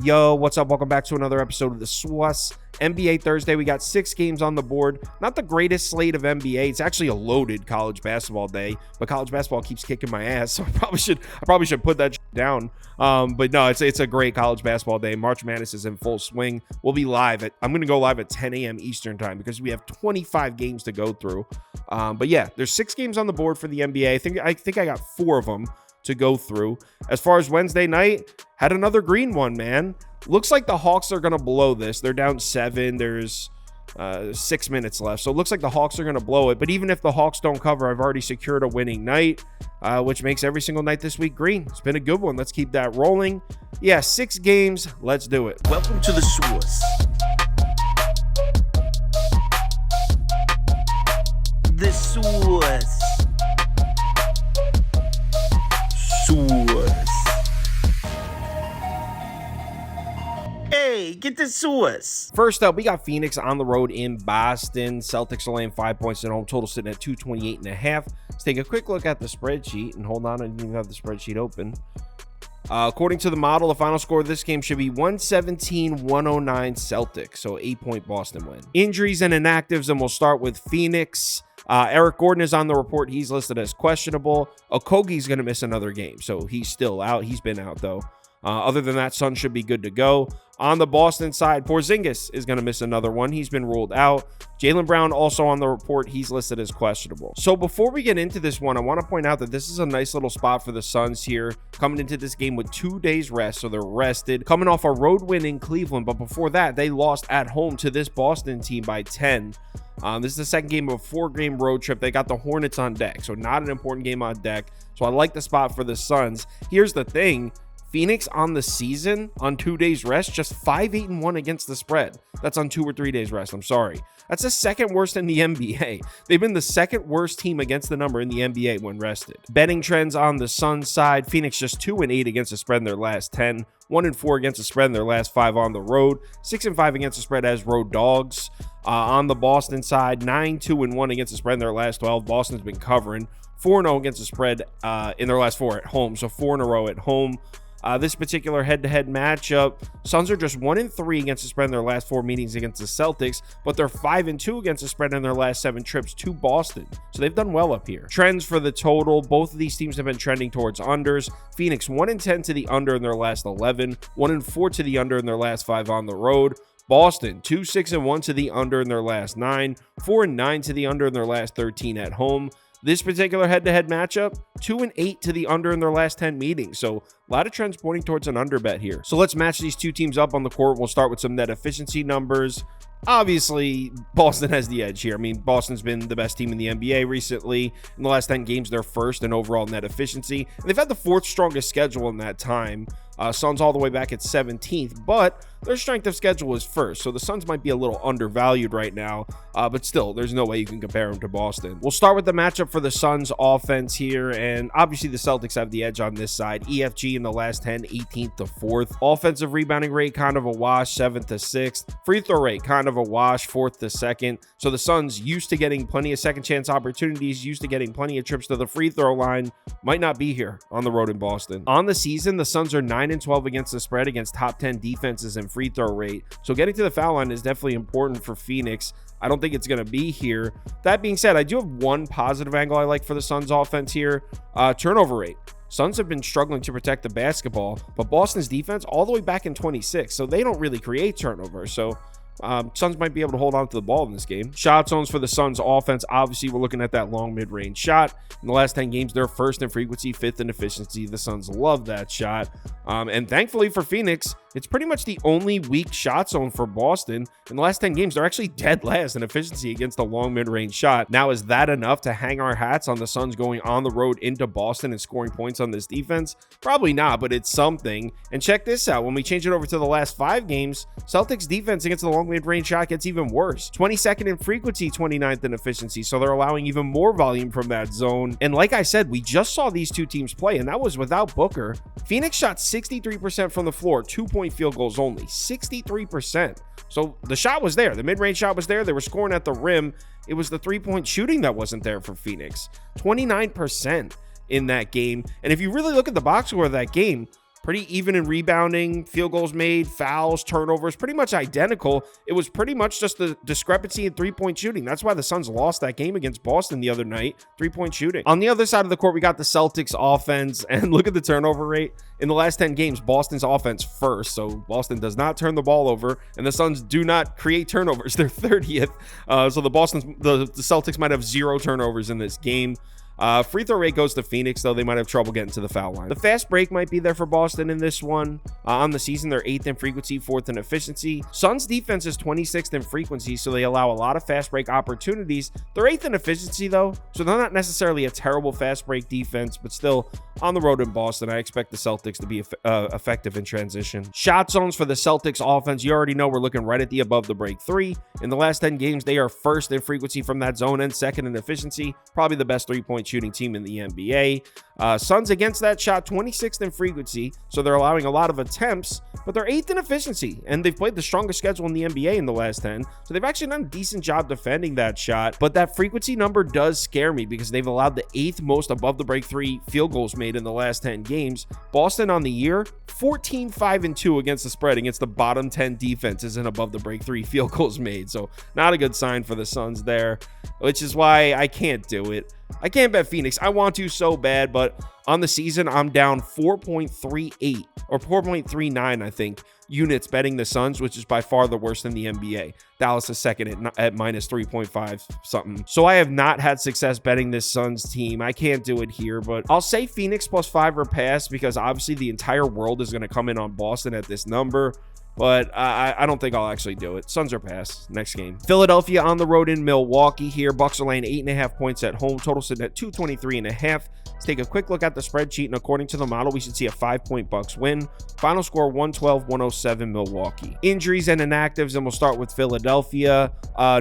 Yo, what's up? Welcome back to another episode of the SWUS NBA Thursday. We got 6 games on the board. Not the greatest slate of NBA. It's actually a loaded college basketball day, but college basketball keeps kicking my ass, so I probably should put that down. But no, it's a great college basketball day. March Madness is in full swing. We'll be live I'm going to go live at 10 a.m. Eastern time because we have 25 games to go through. But yeah, there's 6 games on the board for the NBA. I think I got 4 of them to go through. As far as Wednesday night, had another green one, man. Looks like the Hawks are going to blow this. They're down 7. There's 6 minutes left. So it looks like the Hawks are going to blow it. But even if the Hawks don't cover, I've already secured a winning night, which makes every single night this week green. It's been a good one. Let's keep that rolling. Yeah, 6 games. Let's do it. Welcome to the SWUS. The SWUS. Hey, get the sauce. First up, we got Phoenix on the road in Boston. Celtics are laying 5 points at home. Total sitting at 228.5. Let's take a quick look at the spreadsheet. And hold on, I didn't even have the spreadsheet open. According to the model, the final score of this game should be 117-109 Celtics. So 8-point Boston win. Injuries and inactives, and we'll start with Phoenix. Eric Gordon is on the report. He's listed as questionable. Okogie's going to miss another game, so he's still out. He's been out, though. Other than that, Sun should be good to go. On the Boston side, Porzingis is going to miss another one. He's been ruled out. Jaylen Brown also on the report. He's listed as questionable. So before we get into this one, I want to point out that this is a nice little spot for the Suns here, coming into this game with 2 days rest. So they're rested, coming off a road win in Cleveland. But before that, they lost at home to this Boston team by 10. This is the second game of a 4-game road trip. They got the Hornets on deck, so not an important game on deck. So I like the spot for the Suns. Here's the thing. Phoenix on the season on 2 days rest, just 5-8-1 against the spread. That's on 2 or 3 days rest. I'm sorry. That's the second worst in the NBA. They've been the second worst team against the number in the NBA when rested. Betting trends on the Suns side, Phoenix just 2-8 against the spread in their last 10, 1-4 against the spread in their last 5 on the road, 6-5 against the spread as road dogs. On the Boston side, 9-2-1 against the spread in their last 12. Boston's been covering 4-0 against the spread in their last 4 at home, so 4 in a row at home. This particular head-to-head matchup, Suns are just 1-3 against the spread in their last 4 meetings against the Celtics, but they're 5-2 against the spread in their last 7 trips to Boston. So they've done well up here. Trends for the total, both of these teams have been trending towards unders. Phoenix 1-10 to the under in their last 11, 1-4 to the under in their last 5 on the road. Boston 2-6-1 to the under in their last 9, 4-9 to the under in their last 13 at home. This particular head-to-head matchup, 2-8 to the under in their last 10 meetings. So a lot of trends pointing towards an under bet here. So let's match these 2 teams up on the court. We'll start with some net efficiency numbers. Obviously, Boston has the edge here. I mean, Boston's been the best team in the NBA recently. In the last 10 games, they're first in overall net efficiency. And they've had the 4th strongest schedule in that time. Suns all the way back at 17th, but their strength of schedule is first, so the Suns might be a little undervalued right now, but still, there's no way you can compare them to Boston. We'll start with the matchup for the Suns offense here, and obviously the Celtics have the edge on this side. EFG in the last 10, 18th to 4th. Offensive rebounding rate, kind of a wash, 7th to 6th. Free throw rate, kind of a wash, 4th to 2nd. So the Suns, used to getting plenty of second chance opportunities, used to getting plenty of trips to the free throw line, might not be here on the road in Boston. On the season, the Suns are 9-12 against the spread against top 10 defenses and free throw rate. So getting to the foul line is definitely important for Phoenix. I don't think it's going to be here. That being said, I do have one positive angle I like for the Suns offense here. Turnover rate. Suns have been struggling to protect the basketball, but Boston's defense all the way back in 26, so they don't really create turnovers. So Suns might be able to hold on to the ball in this game. Shot zones for the Suns offense. Obviously, we're looking at that long mid-range shot. In the last 10 games, they're 1st in frequency, 5th in efficiency. The Suns love that shot. And thankfully for Phoenix, it's pretty much the only weak shot zone for Boston. In the last 10 games, they're actually dead last in efficiency against the long mid-range shot. Now, is that enough to hang our hats on the Suns going on the road into Boston and scoring points on this defense? Probably not, but it's something. And check this out. When we change it over to the last 5 games, Celtics defense against the long mid-range shot gets even worse. 22nd in frequency, 29th in efficiency. So they're allowing even more volume from that zone. And like I said, we just saw these 2 teams play, and that was without Booker. Phoenix shot 63% from the floor, 2-point field goals only, 63%. So the shot was there. The mid-range shot was there. They were scoring at the rim. It was the 3-point shooting that wasn't there for Phoenix. 29% in that game. And if you really look at the box score of that game, Pretty even in rebounding, field goals made, fouls, turnovers, pretty much identical. It was pretty much just the discrepancy in three-point shooting. That's why the Suns lost that game against Boston the other night, three-point shooting. On the other side of the court, we got the Celtics offense, and look at the turnover rate. In the last 10 games, Boston's offense first, so Boston does not turn the ball over, and the Suns do not create turnovers. They're 30th, so the Celtics might have 0 turnovers in this game. Free throw rate goes to Phoenix, though they might have trouble getting to the foul line. The fast break might be there for Boston in this one. On the season, they're 8th in frequency, 4th in efficiency. Suns defense is 26th in frequency, so they allow a lot of fast break opportunities. They're 8th in efficiency, though, so they're not necessarily a terrible fast break defense, but still, on the road in Boston, I expect the Celtics to be effective in transition. Shot zones for the Celtics offense, you already know we're looking right at the above the break 3. In the last 10 games, they are 1st in frequency from that zone and 2nd in efficiency. Probably the best three-point shooting team in the NBA. Suns against that shot, 26th in frequency, so they're allowing a lot of attempts, but they're 8th in efficiency, and they've played the strongest schedule in the NBA in the last 10, so they've actually done a decent job defending that shot. But that frequency number does scare me because they've allowed the 8th most above the break 3 field goals made in the last 10 games. Boston on the year, 14-5-2 against the spread against the bottom 10 defenses and above the break 3 field goals made, so not a good sign for the Suns there, which is why I can't do it. I can't bet Phoenix. I want to so bad, but on the season, I'm down 4.38 or 4.39, I think, units betting the Suns, which is by far the worst in the NBA. Dallas is second at minus 3.5 something. So I have not had success betting this Suns team. I can't do it here, but I'll say Phoenix +5 or pass because obviously the entire world is going to come in on Boston at this number. But I don't think I'll actually do it. Suns are pass. Next game. Philadelphia on the road in Milwaukee here. Bucks are laying 8.5 points at home. Total sitting at 223.5. Let's take a quick look at the spreadsheet, and according to the model, we should see a 5-point Bucks win. Final score 112-107 Milwaukee. Injuries and inactives, and we'll start with Philadelphia.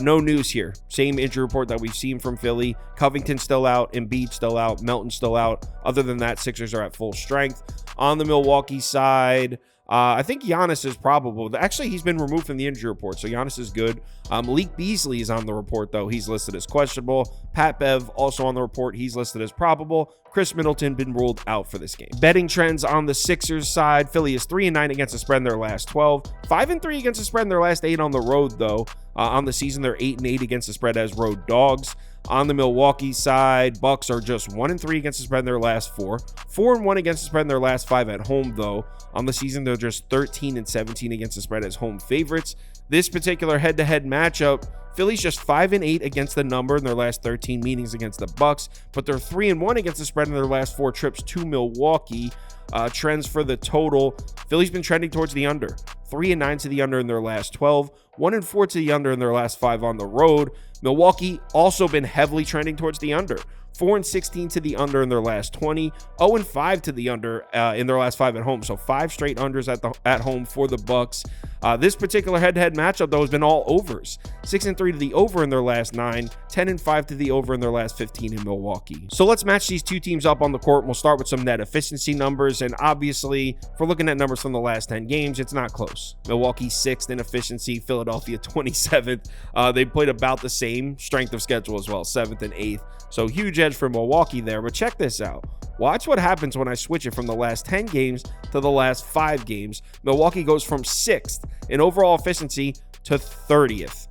No news here. Same injury report that we've seen from Philly. Covington still out. Embiid still out. Melton still out. Other than that, Sixers are at full strength. On the Milwaukee side, I think Giannis is probable. Actually, he's been removed from the injury report, so Giannis is good. Malik Beasley is on the report, though. He's listed as questionable. Pat Bev also on the report. He's listed as probable. Chris Middleton been ruled out for this game. Betting trends on the Sixers side. Philly is 3-9 against the spread in their last 12. 5-3 against the spread in their last 8 on the road, though. On the season, they're 8-8 against the spread as road dogs. On the Milwaukee side, Bucks are just 1-3 against the spread in their last 4. 4-1 against the spread in their last 5 at home, though. On the season, they're just 13-17 against the spread as home favorites. This particular head-to-head matchup, Philly's just 5-8 against the number in their last 13 meetings against the Bucks, but they're 3-1 against the spread in their last 4 trips to Milwaukee. Trends for the total, Philly's been trending towards the under. 3-9 to the under in their last 12. 1-4 to the under in their last 5 on the road. Milwaukee also been heavily trending towards the under. 4-16 to the under in their last 20. 0-5 to the under in their last 5 at home. So 5 straight unders at home for the Bucks. This particular head-to-head matchup, though, has been all overs. 6-3 to the over in their last 9. 10-5 to the over in their last 15 in Milwaukee. So let's match these two teams up on the court. We'll start with some net efficiency numbers. And obviously, if we're looking at numbers from the last 10 games, it's not close. Milwaukee 6th in efficiency. Philadelphia 27th. They played about the same strength of schedule as well, 7th and 8th. So huge edge for Milwaukee there. But check this out. Watch what happens when I switch it from the last 10 games to the last 5 games. Milwaukee goes from 6th in overall efficiency to 30th.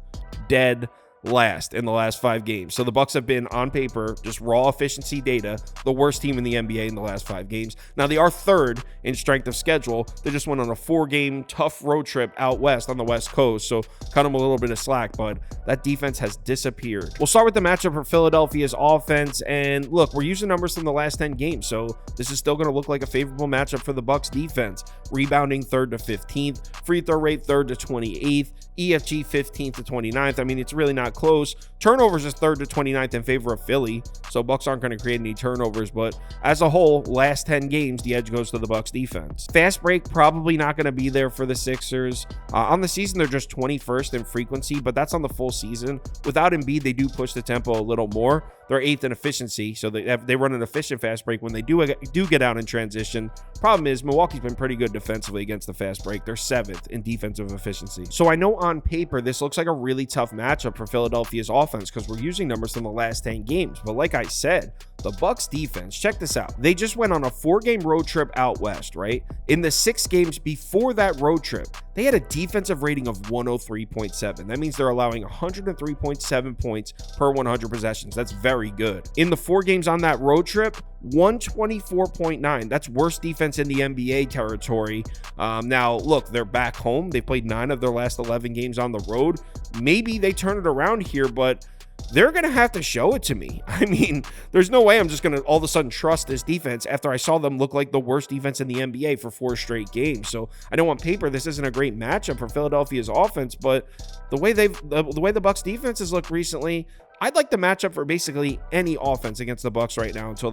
Dead last in the last 5 games. So the Bucks have been, on paper, just raw efficiency data, the worst team in the NBA in the last 5 games. Now they are 3rd in strength of schedule. They just went on a 4-game tough road trip out west on the West Coast, so cut them a little bit of slack, but that defense has disappeared. We'll start with the matchup for Philadelphia's offense, and look, we're using numbers from the last 10 games, so this is still going to look like a favorable matchup for the Bucks defense. Rebounding 3rd to 15th, free throw rate 3rd to 28th, EFG 15th to 29th. I mean, it's really not close. Turnovers is 3rd to 29th in favor of Philly, so Bucks aren't going to create any turnovers, but as a whole, last 10 games, the edge goes to the Bucks defense. Fast break probably not going to be there for the Sixers. On the season, they're just 21st in frequency, but that's on the full season. Without Embiid, they do push the tempo a little more. They're 8th in efficiency, so they run an efficient fast break when they do get out in transition. Problem is, Milwaukee's been pretty good defensively against the fast break. They're 7th in defensive efficiency. So I know on paper, this looks like a really tough matchup for Philadelphia's offense because we're using numbers from the last 10 games. But like I said, the Bucks defense, check this out. They just went on a 4-game road trip out west, right? In the 6 games before that road trip, they had a defensive rating of 103.7. That means they're allowing 103.7 points per 100 possessions. That's very good. In the 4 games on that road trip, 124.9. That's worst defense in the NBA territory. Now, look, they're back home. They played 9 of their last 11 games on the road. Maybe they turn it around here, but they're going to have to show it to me. I mean, there's no way I'm just going to all of a sudden trust this defense after I saw them look like the worst defense in the NBA for 4 straight games. So I know on paper, this isn't a great matchup for Philadelphia's offense, but the way the Bucks defense has looked recently, I'd like the matchup for basically any offense against the Bucks right now until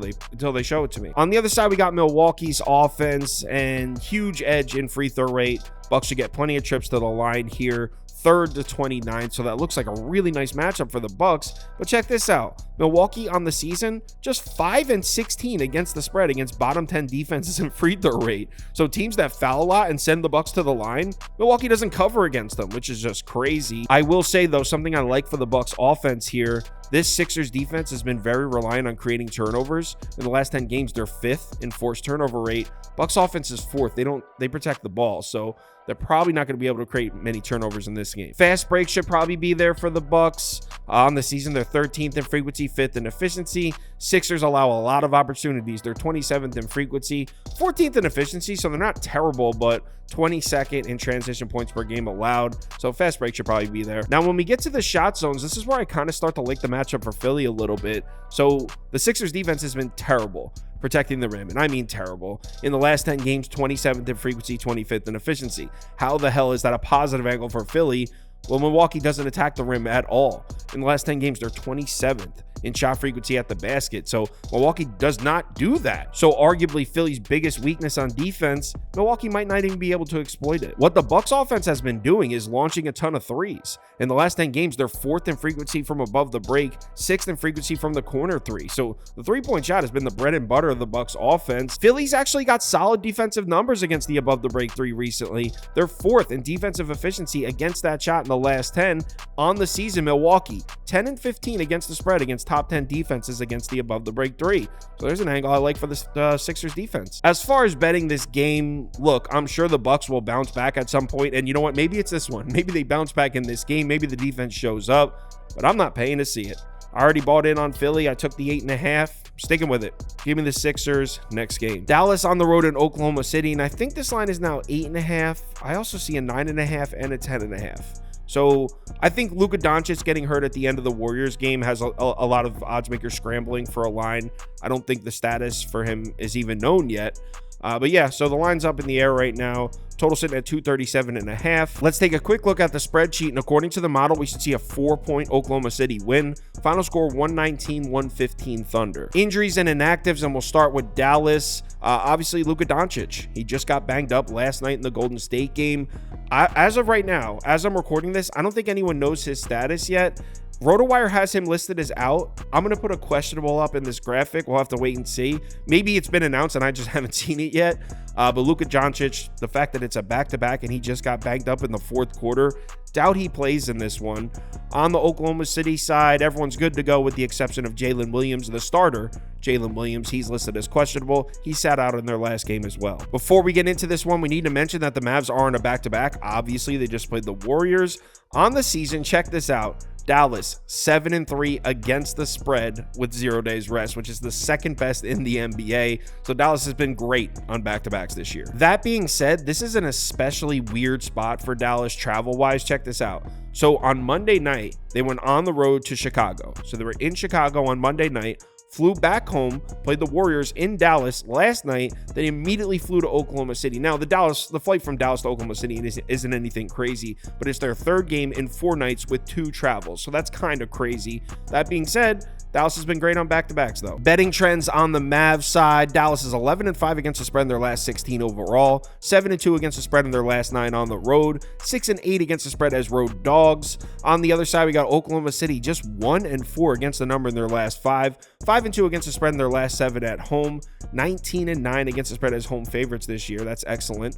they show it to me. On the other side, we got Milwaukee's offense and huge edge in free throw rate. Bucks should get plenty of trips to the line here. 3rd to 29, so that looks like a really nice matchup for the Bucks. But check this out. Milwaukee on the season, just 5-16 against the spread against bottom 10 defenses in free throw rate. So teams that foul a lot and send the Bucks to the line, Milwaukee doesn't cover against them, which is just crazy. I will say, though, something I like for the Bucks offense here, this Sixers defense has been very reliant on creating turnovers. In the last 10 games, they're 5th in forced turnover rate. Bucks offense is 4th. They protect the ball, so they're probably not going to be able to create many turnovers in this game. Fast break should probably be there for the Bucks. On the season, they're 13th in frequency, 5th in efficiency. Sixers allow a lot of opportunities. They're 27th in frequency, 14th in efficiency, so they're not terrible, but 22nd in transition points per game allowed. So fast break should probably be there. Now, when we get to the shot zones, this is where I kind of start to like the matchup for Philly a little bit. So the Sixers defense has been terrible protecting the rim, and I mean terrible. In the last 10 games, 27th in frequency, 25th in efficiency. How the hell is that a positive angle for Philly? Well, Milwaukee doesn't attack the rim at all. In the last 10 games, they're 27th in shot frequency at the basket. So Milwaukee does not do that. So arguably Philly's biggest weakness on defense, Milwaukee might not even be able to exploit it. What the Bucks offense has been doing is launching a ton of threes. In the last 10 games, they're 4th in frequency from above the break, 6th in frequency from the corner 3. So the 3-point shot has been the bread and butter of the Bucks offense. Philly's actually got solid defensive numbers against the above the break 3 recently. They're 4th in defensive efficiency against that shot in the last 10. On the season, Milwaukee 10-15 against the spread against top 10 defenses against the above the break 3. So there's an angle I like for the Sixers defense. As far as betting this game, look, I'm sure the Bucks will bounce back at some point, and you know what? Maybe it's this one. Maybe they bounce back in this game. Maybe the defense shows up, but I'm not paying to see it. I already bought in on Philly. I took the 8.5. Sticking with it. Give me the Sixers next game. Dallas on the road in Oklahoma City, and I think this line is now 8.5. I also see a 9.5 and a 10.5. So I think Luka Doncic getting hurt at the end of the Warriors game has a lot of odds makers scrambling for a line. I don't think the status for him is even known yet. But yeah, so the line's up in the air right now. Total sitting at 237.5. Let's take a quick look at the spreadsheet. And according to the model, we should see a 4-point Oklahoma City win. Final score 119-115 Thunder. Injuries and inactives, and we'll start with Dallas. Obviously, Luka Doncic. He just got banged up last night in the Golden State game. As of right now, as I'm recording this, I don't think anyone knows his status yet. RotoWire has him listed as out. I'm going to put a questionable up in this graphic. We'll have to wait and see. Maybe it's been announced and I just haven't seen it yet. But Luka Doncic, the fact that it's a back-to-back and he just got banged up in the 4th quarter, doubt he plays in this one. On the Oklahoma City side, everyone's good to go with the exception of Jalen Williams, the starter. Jalen Williams, he's listed as questionable. He sat out in their last game as well. Before we get into this one, we need to mention that the Mavs are on a back-to-back. Obviously, they just played the Warriors. On the season, check this out. Dallas 7-3 against the spread with 0 days rest, which is the 2nd best in the NBA. So Dallas has been great on back-to-backs this year. That being said, this is an especially weird spot for Dallas travel-wise. Check this out. So on Monday night, they went on the road to Chicago. So they were in Chicago on Monday night, flew back home, played the Warriors in Dallas last night, then immediately flew to Oklahoma City. Now, the flight from Dallas to Oklahoma City isn't anything crazy, but it's their 3rd game in 4 nights with 2 travels. So that's kind of crazy. That being said, Dallas has been great on back-to-backs, though. Betting trends on the Mavs side. Dallas is 11-5 against the spread in their last 16 overall, 7-2 against the spread in their last 9 on the road, 6-8 against the spread as road dogs. On the other side, we got Oklahoma City just 1-4 against the number in their last 5, 5-2 against the spread in their last 7 at home, 19-9 against the spread as home favorites this year. That's excellent.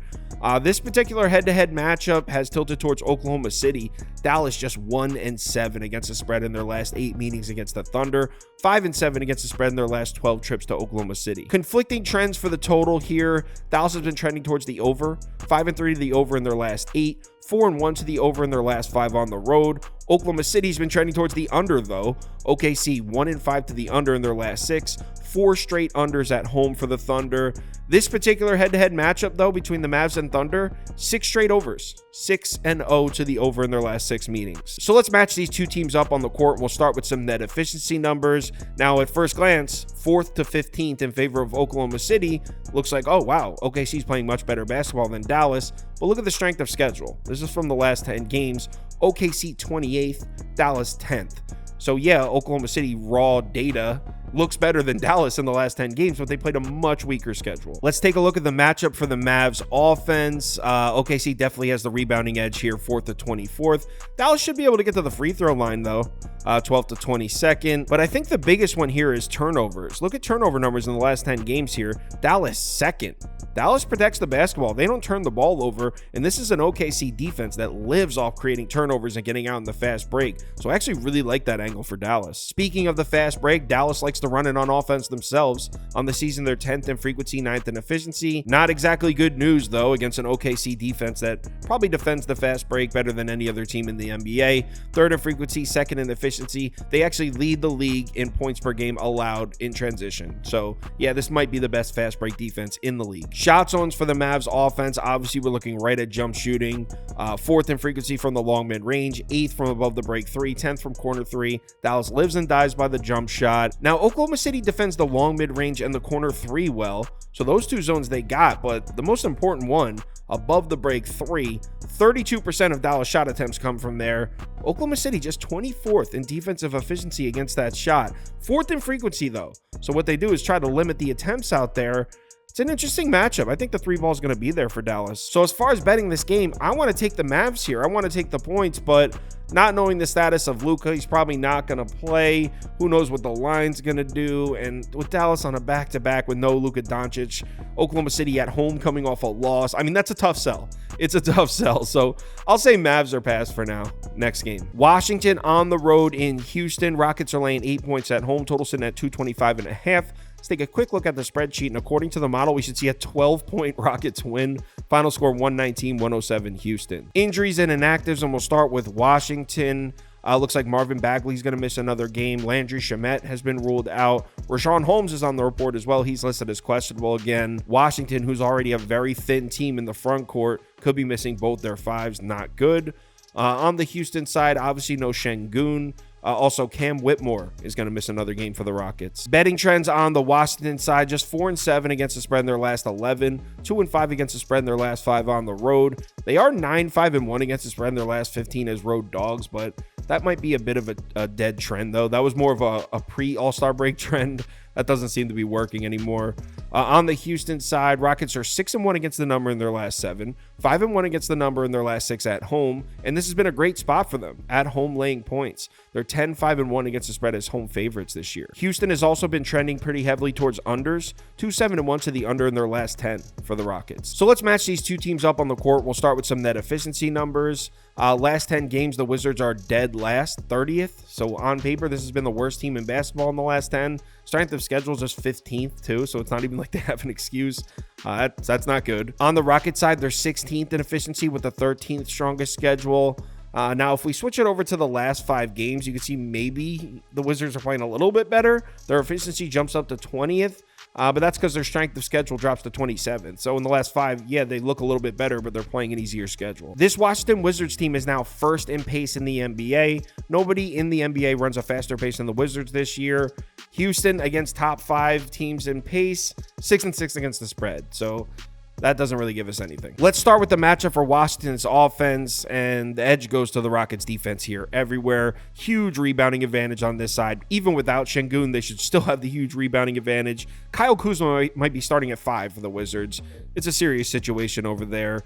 This particular head-to-head matchup has tilted towards Oklahoma City. Dallas just 1-7 against the spread in their last 8 meetings against the Thunder, 5-7 against the spread in their last 12 trips to Oklahoma City. Conflicting trends for the total here. Dallas has been trending towards the over, 5-3 to the over in their last 8, 4-1 to the over in their last 5 on the road. Oklahoma City's been trending towards the under, though. OKC 1-5 to the under in their last 6, 4 straight unders at home for the Thunder. This particular head-to-head matchup, though, between the Mavs and Thunder, 6 straight overs, 6-0 to the over in their last 6 meetings. So let's match these two teams up on the court. We'll start with some net efficiency numbers. Now, at first glance, 4th to 15th in favor of Oklahoma City. Looks like, oh, wow, OKC's playing much better basketball than Dallas. But look at the strength of schedule. This is from the last 10 games. OKC 28th, Dallas 10th. So yeah, Oklahoma City raw data looks better than Dallas in the last 10 games, but they played a much weaker schedule. Let's take a look at the matchup for the Mavs offense. OKC definitely has the rebounding edge here, 4th to 24th. Dallas should be able to get to the free throw line, though, 12th to 22nd. But I think the biggest one here is turnovers. Look at turnover numbers in the last 10 games here. Dallas 2nd. Dallas protects the basketball. They don't turn the ball over, and this is an OKC defense that lives off creating turnovers and getting out in the fast break. So I actually really like that angle for Dallas. Speaking of the fast break, Dallas likes to run it on offense themselves. On the season, they're 10th in frequency, 9th in efficiency. Not exactly good news, though, against an OKC defense that probably defends the fast break better than any other team in the NBA. 3rd in frequency, 2nd in efficiency. They actually lead the league in points per game allowed in transition. So yeah, this might be the best fast break defense in the league. Shot zones for the Mavs offense. Obviously, we're looking right at jump shooting. 4th in frequency from the long mid range, 8th from above the break 3, 10th from corner 3. Dallas lives and dies by the jump shot. Now, Oklahoma City defends the long mid range and the corner 3 well. So those two zones they got, but the most important one, above the break 3, 32% of Dallas shot attempts come from there. Oklahoma City just 24th in defensive efficiency against that shot. 4th in frequency, though. So what they do is try to limit the attempts out there. It's an interesting matchup. I think the 3 ball is going to be there for Dallas. So as far as betting this game, I want to take the Mavs here. I want to take the points, but not knowing the status of Luka, he's probably not going to play. Who knows what the line's going to do? And with Dallas on a back-to-back with no Luka Doncic, Oklahoma City at home coming off a loss, I mean, that's a tough sell. It's a tough sell. So I'll say Mavs are passed for now. Next game. Washington on the road in Houston. Rockets are laying 8 points at home. Total sitting at 225.5. Let's take a quick look at the spreadsheet, and according to the model, we should see a 12-point Rockets win. Final score 119-107 Houston. Injuries and inactives, and we'll start with Washington. Looks like Marvin Bagley's going to miss another game. Landry Shamet has been ruled out. Rashawn Holmes is on the report as well. He's listed as questionable again. Washington, who's already a very thin team in the front court, could be missing both their 5s. Not good. On the Houston side, obviously no Şengün. Also, Cam Whitmore is going to miss another game for the Rockets. Betting trends on the Washington side, just 4-7 against the spread in their last 11, 2-5 against the spread in their last 5 on the road. They are 9-5-1 against the spread in their last 15 as road dogs, but that might be a bit of a dead trend, though. That was more of a pre-All-Star break trend. That doesn't seem to be working anymore. On the Houston side, Rockets are 6-1 against the number in their last 7, 5-1 against the number in their last 6 at home, and this has been a great spot for them, at home laying points. They're 10-5-1 against the spread as home favorites this year. Houston has also been trending pretty heavily towards unders, 2-7-1 to the under in their last 10 for the Rockets. So let's match these two teams up on the court. We'll start with some net efficiency numbers. Last 10 games, the Wizards are dead last, 30th. So on paper, this has been the worst team in basketball in the last 10. Strength of schedule is just 15th, too. So it's not even like they have an excuse. That's not good. On the Rocket side, they're 16th in efficiency with the 13th strongest schedule. Now, if we switch it over to the last 5 games, you can see maybe the Wizards are playing a little bit better. Their efficiency jumps up to 20th. But that's because their strength of schedule drops to 27th. So in the last 5, yeah, they look a little bit better, but they're playing an easier schedule. This Washington Wizards team is now 1st in pace in the NBA. Nobody in the NBA runs a faster pace than the Wizards this year. Houston against top 5 teams in pace, 6-6 against the spread. So that doesn't really give us anything. Let's start with the matchup for Washington's offense, and the edge goes to the Rockets defense here everywhere. Huge rebounding advantage on this side. Even without Şengün, they should still have the huge rebounding advantage. Kyle Kuzma might be starting at 5 for the Wizards. It's a serious situation over there.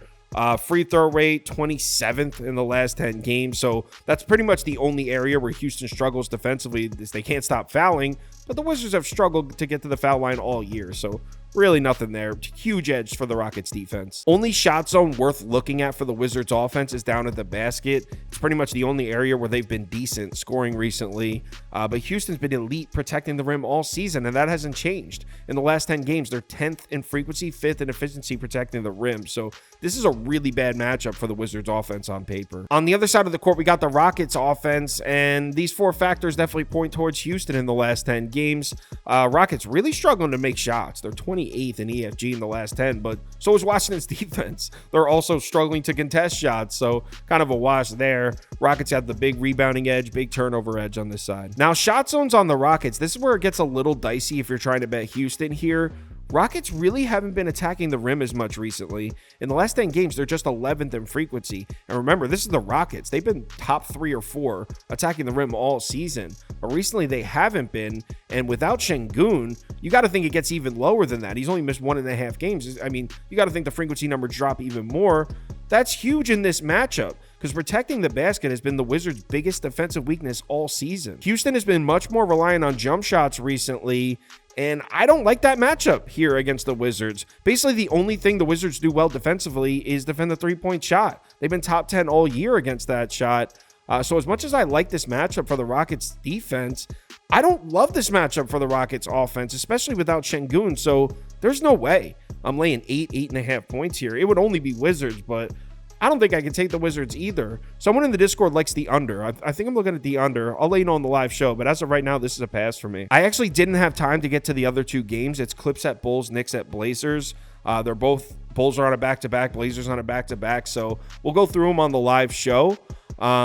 Free throw rate, 27th in the last 10 games. So that's pretty much the only area where Houston struggles defensively is they can't stop fouling. But the Wizards have struggled to get to the foul line all year. So really nothing there. Huge edge for the Rockets defense. Only shot zone worth looking at for the Wizards offense is down at the basket. It's pretty much the only area where they've been decent scoring recently. But Houston's been elite protecting the rim all season, and that hasn't changed. In the last 10 games, they're 10th in frequency, 5th in efficiency protecting the rim. So this is a really bad matchup for the Wizards offense on paper. On the other side of the court, we got the Rockets offense, and these 4 factors definitely point towards Houston in the last 10 games. Rockets really struggling to make shots. They're 28th in EFG in the last 10, but so is Washington's defense. They're also struggling to contest shots, so kind of a wash there. Rockets have the big rebounding edge, big turnover edge on this side. Now, shot zones on the Rockets, this is where it gets a little dicey if you're trying to bet Houston here. Rockets really haven't been attacking the rim as much recently. In the last 10 games, they're just 11th in frequency. And remember, this is the Rockets. They've been top 3 or 4 attacking the rim all season. But recently, they haven't been. And without Şengün, you got to think it gets even lower than that. He's only missed 1.5 games. I mean, you got to think the frequency numbers drop even more. That's huge in this matchup, because protecting the basket has been the Wizards' biggest defensive weakness all season. Houston has been much more reliant on jump shots recently, and I don't like that matchup here against the Wizards. Basically, the only thing the Wizards do well defensively is defend the three-point shot. They've been top 10 all year against that shot. So as much as I like this matchup for the Rockets defense, I don't love this matchup for the Rockets offense, especially without Şengün. So there's no way I'm laying 8.5 points here. It would only be Wizards, but I don't think I can take the Wizards either. Someone in the Discord likes the under. I think I'm looking at the under. I'll let you know on the live show, but as of right now, this is a pass for me. I actually didn't have time to get to the other 2 games. It's Clips at Bulls, Knicks at Blazers. They're both, Bulls are on a back-to-back, Blazers on a back-to-back. So we'll go through them on the live show,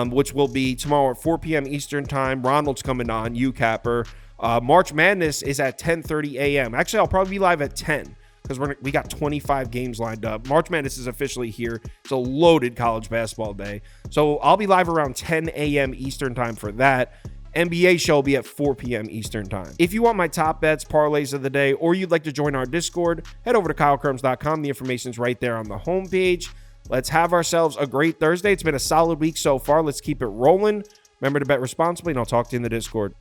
which will be tomorrow at 4 p.m. Eastern time. Ronald's coming on, UCapper. March Madness is at 10:30 a.m. Actually, I'll probably be live at 10. Because we got 25 games lined up. March Madness is officially here. It's a loaded college basketball day. So I'll be live around 10 a.m. Eastern time for that. NBA show will be at 4 p.m. Eastern time. If you want my top bets, parlays of the day, or you'd like to join our Discord, head over to KyleKirms.com. The information's right there on the homepage. Let's have ourselves a great Thursday. It's been a solid week so far. Let's keep it rolling. Remember to bet responsibly, and I'll talk to you in the Discord.